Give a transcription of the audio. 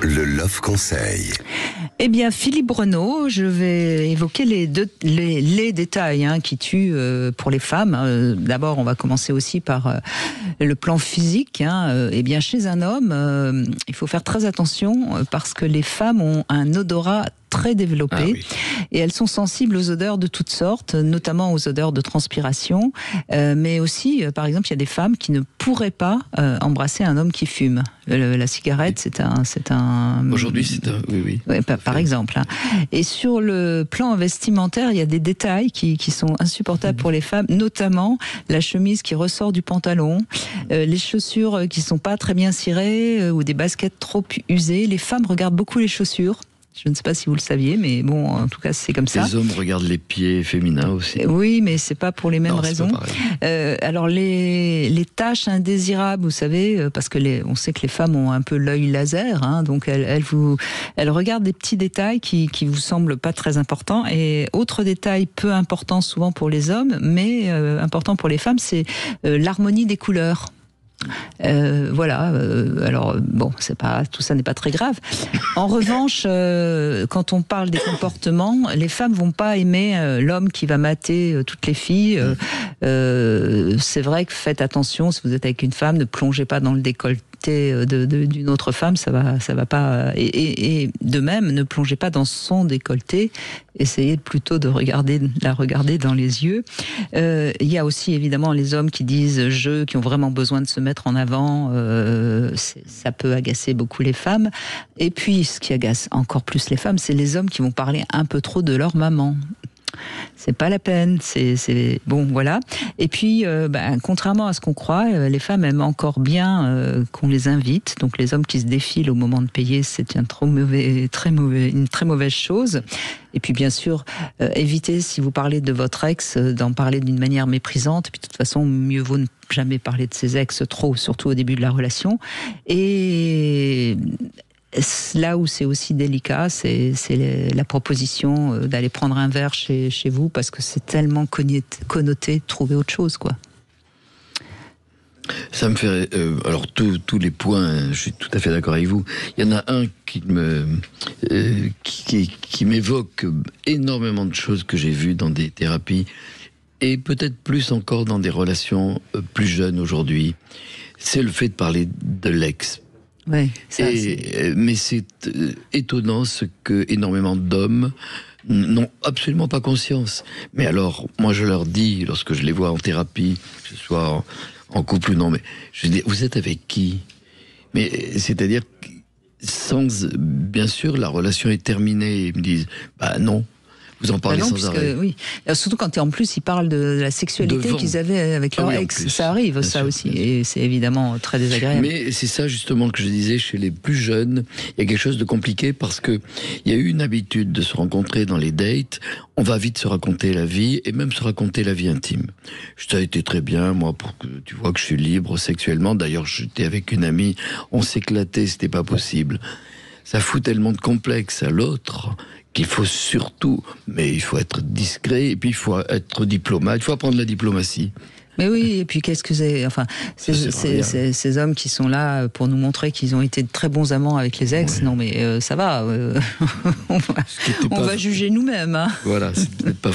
Le Love Conseil. Eh bien, Philippe Renaud, je vais évoquer les détails qui tuent pour les femmes. D'abord, on va commencer aussi par le plan physique. Eh bien, chez un homme, il faut faire très attention parce que les femmes ont un odorat très développé et elles sont sensibles aux odeurs de toutes sortes, notamment aux odeurs de transpiration, mais aussi, par exemple, il y a des femmes qui ne pourraient pas embrasser un homme qui fume. La cigarette, c'est un... Aujourd'hui, c'est un... Oui. Ouais, par exemple. Et sur le plan vestimentaire, il y a des détails qui sont insupportables pour les femmes, notamment la chemise qui ressort du pantalon, les chaussures qui sont pas très bien cirées ou des baskets trop usées. Les femmes regardent beaucoup les chaussures. Je ne sais pas si vous le saviez, mais bon, en tout cas, c'est comme ça. Les hommes regardent les pieds féminins aussi. Oui, mais c'est pas pour les mêmes raisons. Alors, les taches indésirables, vous savez, parce que on sait que les femmes ont un peu l'œil laser, donc elles regardent des petits détails qui vous semblent pas très importants. Et autre détail peu important souvent pour les hommes, mais important pour les femmes, c'est l'harmonie des couleurs. Alors bon, tout ça n'est pas très grave. En revanche, quand on parle des comportements, les femmes vont pas aimer l'homme qui va mater toutes les filles. C'est vrai que faites attention, si vous êtes avec une femme, ne plongez pas dans le décolleté d'une autre femme, ça va pas. Et de même, ne plongez pas dans son décolleté. Essayez plutôt de la regarder dans les yeux. Il y a aussi évidemment les hommes qui disent qui ont vraiment besoin de se mettre en avant. Ça peut agacer beaucoup les femmes. Et puis, ce qui agace encore plus les femmes, c'est les hommes qui vont parler un peu trop de leur maman. C'est pas la peine, c'est bon, voilà. Et puis, contrairement à ce qu'on croit, les femmes aiment encore bien qu'on les invite. Donc, les hommes qui se défilent au moment de payer, c'est une très mauvaise chose. Et puis, bien sûr, évitez, si vous parlez de votre ex, d'en parler d'une manière méprisante. Et puis, de toute façon, mieux vaut ne jamais parler de ses ex trop, surtout au début de la relation. Et là où c'est aussi délicat, c'est la proposition d'aller prendre un verre chez vous, parce que c'est tellement connoté de trouver autre chose, quoi. Ça me fait... alors, tous les points, je suis tout à fait d'accord avec vous. Il y en a un qui m'évoque énormément de choses que j'ai vues dans des thérapies, et peut-être plus encore dans des relations plus jeunes aujourd'hui. C'est le fait de parler de l'ex. Ouais, mais c'est étonnant ce que énormément d'hommes n'ont absolument pas conscience. Mais alors, moi je leur dis, lorsque je les vois en thérapie, que ce soit en couple ou non, mais je dis, vous êtes avec qui? Mais c'est-à-dire, bien sûr, la relation est terminée. Ils me disent, non. Vous en parlez sans arrêt. Oui. Surtout quand en plus ils parlent de la sexualité qu'ils avaient avec leur ex. Ça arrive, ça aussi. Et c'est évidemment très désagréable. Mais c'est ça justement que je disais, chez les plus jeunes, il y a quelque chose de compliqué parce que il y a eu une habitude de se rencontrer dans les dates. On va vite se raconter la vie et même se raconter la vie intime. Ça a été très bien, moi, pour que tu vois que je suis libre sexuellement. D'ailleurs, j'étais avec une amie, on s'éclatait, c'était pas possible. Ça fout tellement de complexe à l'autre qu'il faut surtout, mais il faut être discret, et puis il faut être diplomate, il faut apprendre la diplomatie. Mais oui, et puis qu'est-ce que c'est... Enfin, ces hommes qui sont là pour nous montrer qu'ils ont été de très bons amants avec les ex, non mais ça va, on va juger nous-mêmes. Voilà, c'est peut-être pas